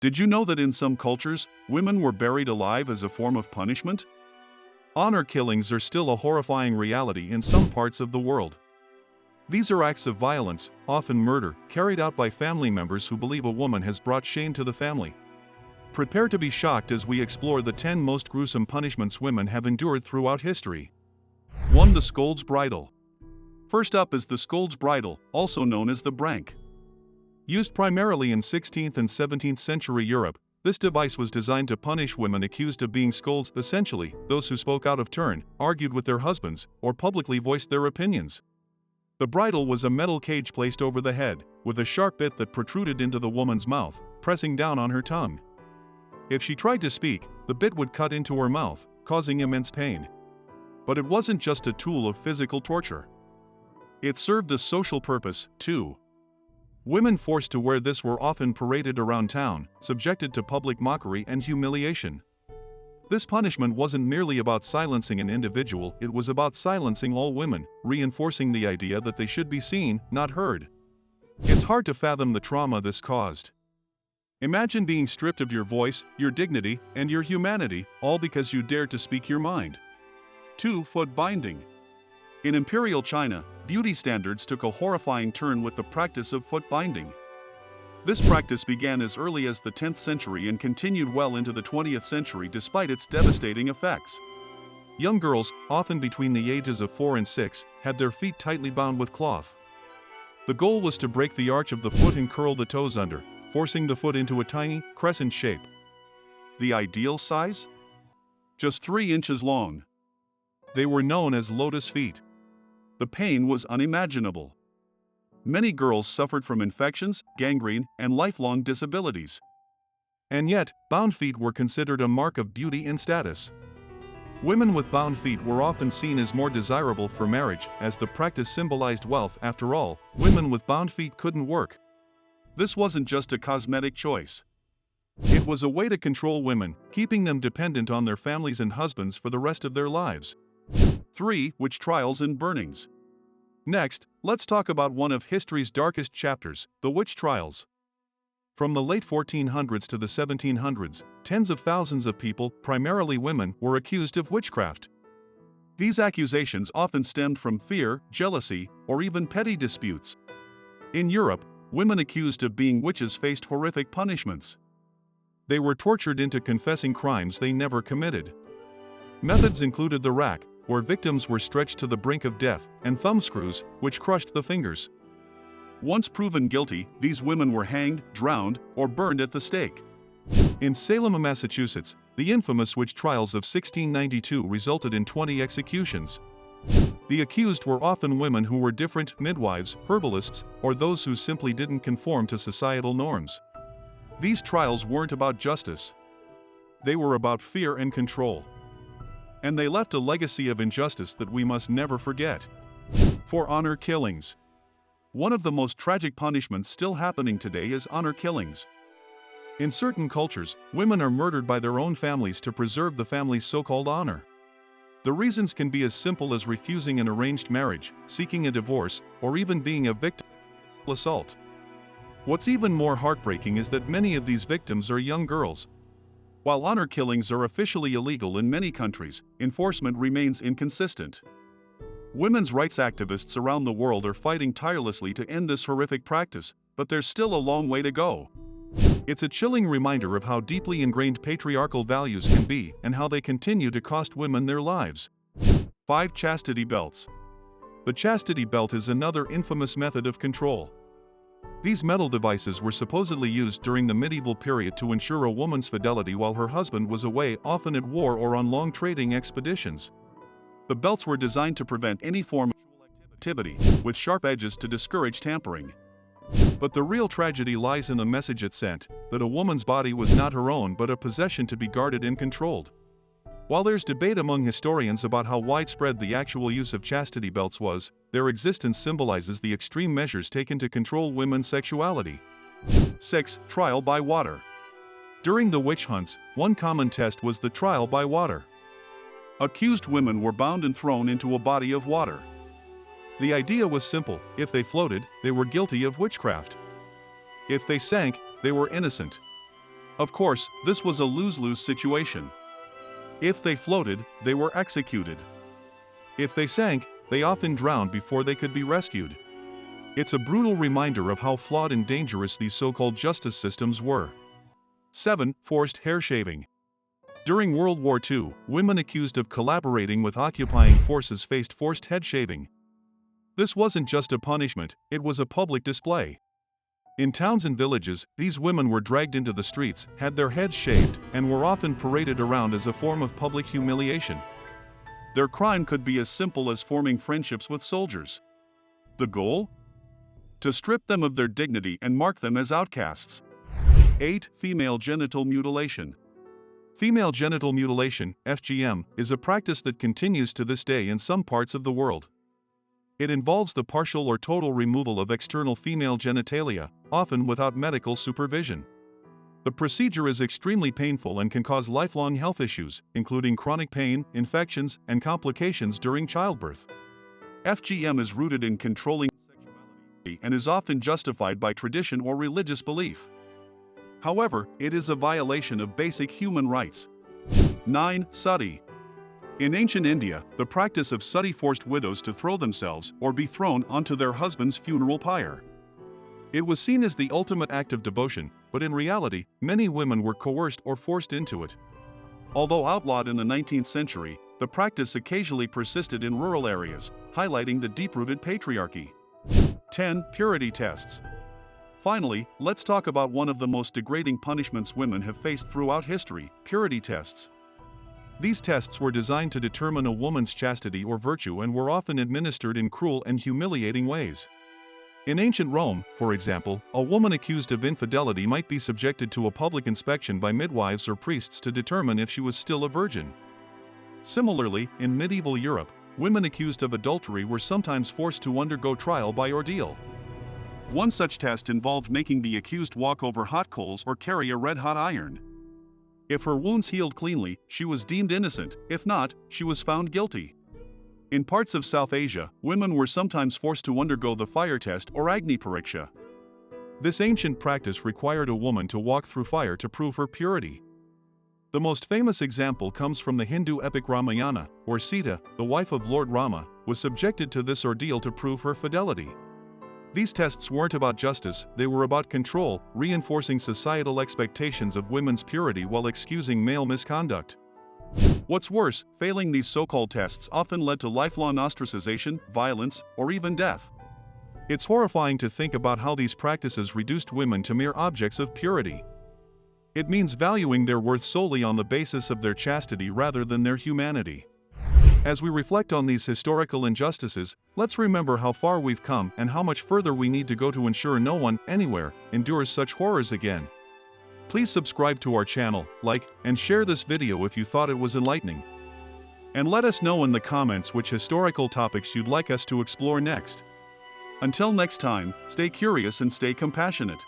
Did you know that in some cultures, women were buried alive as a form of punishment? Honor killings are still a horrifying reality in some parts of the world. These are acts of violence, often murder, carried out by family members who believe a woman has brought shame to the family. Prepare to be shocked as we explore the 10 most gruesome punishments women have endured throughout history. 1. The scold's bridle. First up is the scold's bridle, also known as the brank. Used primarily in 16th and 17th century Europe, this device was designed to punish women accused of being scolds, essentially, those who spoke out of turn, argued with their husbands, or publicly voiced their opinions. The bridle was a metal cage placed over the head, with a sharp bit that protruded into the woman's mouth, pressing down on her tongue. If she tried to speak, the bit would cut into her mouth, causing immense pain. But it wasn't just a tool of physical torture. It served a social purpose, too. Women forced to wear this were often paraded around town, subjected to public mockery and humiliation. This punishment wasn't merely about silencing an individual, it was about silencing all women, reinforcing the idea that they should be seen, not heard. It's hard to fathom the trauma this caused. Imagine being stripped of your voice, your dignity, and your humanity, all because you dared to speak your mind. 2. Foot binding. In Imperial China, beauty standards took a horrifying turn with the practice of foot binding. This practice began as early as the 10th century and continued well into the 20th century despite its devastating effects. Young girls, often between the ages of 4 and 6, had their feet tightly bound with cloth. The goal was to break the arch of the foot and curl the toes under, forcing the foot into a tiny, crescent shape. The ideal size? Just 3 inches long. They were known as lotus feet. The pain was unimaginable. Many girls suffered from infections, gangrene, and lifelong disabilities. And yet, bound feet were considered a mark of beauty and status. Women with bound feet were often seen as more desirable for marriage, as the practice symbolized wealth. After all, women with bound feet couldn't work. This wasn't just a cosmetic choice. It was a way to control women, keeping them dependent on their families and husbands for the rest of their lives. 3. Witch trials and burnings. Next, let's talk about one of history's darkest chapters, the witch trials. From the late 1400s to the 1700s, tens of thousands of people, primarily women, were accused of witchcraft. These accusations often stemmed from fear, jealousy, or even petty disputes. In Europe, women accused of being witches faced horrific punishments. They were tortured into confessing crimes they never committed. Methods included the rack, where victims were stretched to the brink of death, and thumbscrews, which crushed the fingers. Once proven guilty, these women were hanged, drowned, or burned at the stake. In Salem, Massachusetts, the infamous witch trials of 1692 resulted in 20 executions. The accused were often women who were different, midwives, herbalists, or those who simply didn't conform to societal norms. These trials weren't about justice. They were about fear and control. And they left a legacy of injustice that we must never forget. 4. Honor killings. One of the most tragic punishments still happening today is honor killings. In certain cultures, women are murdered by their own families to preserve the family's so-called honor. The reasons can be as simple as refusing an arranged marriage, seeking a divorce, or even being a victim of assault. What's even more heartbreaking is that many of these victims are young girls. While honor killings are officially illegal in many countries, enforcement remains inconsistent. Women's rights activists around the world are fighting tirelessly to end this horrific practice, but there's still a long way to go. It's a chilling reminder of how deeply ingrained patriarchal values can be and how they continue to cost women their lives. 5. Chastity belts. The chastity belt is another infamous method of control. These metal devices were supposedly used during the medieval period to ensure a woman's fidelity while her husband was away, often at war or on long trading expeditions. The belts were designed to prevent any form of sexual activity, with sharp edges to discourage tampering. But the real tragedy lies in the message it sent, that a woman's body was not her own but a possession to be guarded and controlled. While there's debate among historians about how widespread the actual use of chastity belts was, their existence symbolizes the extreme measures taken to control women's sexuality. 6. Trial by water. During the witch hunts, one common test was the trial by water. Accused women were bound and thrown into a body of water. The idea was simple: if they floated, they were guilty of witchcraft. If they sank, they were innocent. Of course, this was a lose-lose situation. If they floated, they were executed. If they sank, they often drowned before they could be rescued. It's a brutal reminder of how flawed and dangerous these so-called justice systems were. 7. Forced hair shaving. During World War II, women accused of collaborating with occupying forces faced forced head shaving. This wasn't just a punishment, it was a public display. In towns and villages, these women were dragged into the streets, had their heads shaved, and were often paraded around as a form of public humiliation. Their crime could be as simple as forming friendships with soldiers. The goal? To strip them of their dignity and mark them as outcasts. 8. Female genital mutilation. Female genital mutilation, FGM, is a practice that continues to this day in some parts of the world. It involves the partial or total removal of external female genitalia, often without medical supervision. The procedure is extremely painful and can cause lifelong health issues, including chronic pain, infections, and complications during childbirth. FGM is rooted in controlling sexuality and is often justified by tradition or religious belief. However, it is a violation of basic human rights. 9. Sati. In ancient India, the practice of sati forced widows to throw themselves or be thrown onto their husband's funeral pyre. It was seen as the ultimate act of devotion, but in reality, many women were coerced or forced into it. Although outlawed in the 19th century, the practice occasionally persisted in rural areas, highlighting the deep-rooted patriarchy. 10. Purity tests. Finally, let's talk about one of the most degrading punishments women have faced throughout history: purity tests. These tests were designed to determine a woman's chastity or virtue and were often administered in cruel and humiliating ways. In ancient Rome, for example, a woman accused of infidelity might be subjected to a public inspection by midwives or priests to determine if she was still a virgin. Similarly, in medieval Europe, women accused of adultery were sometimes forced to undergo trial by ordeal. One such test involved making the accused walk over hot coals or carry a red-hot iron. If her wounds healed cleanly, she was deemed innocent; if not, she was found guilty. In parts of South Asia, women were sometimes forced to undergo the fire test or Agni Pariksha. This ancient practice required a woman to walk through fire to prove her purity. The most famous example comes from the Hindu epic Ramayana, where Sita, the wife of Lord Rama, was subjected to this ordeal to prove her fidelity. These tests weren't about justice, they were about control, reinforcing societal expectations of women's purity while excusing male misconduct. What's worse, failing these so-called tests often led to lifelong ostracization, violence, or even death. It's horrifying to think about how these practices reduced women to mere objects of purity. It means valuing their worth solely on the basis of their chastity rather than their humanity. As we reflect on these historical injustices, let's remember how far we've come and how much further we need to go to ensure no one, anywhere, endures such horrors again. Please subscribe to our channel, like, and share this video if you thought it was enlightening. And let us know in the comments which historical topics you'd like us to explore next. Until next time, stay curious and stay compassionate.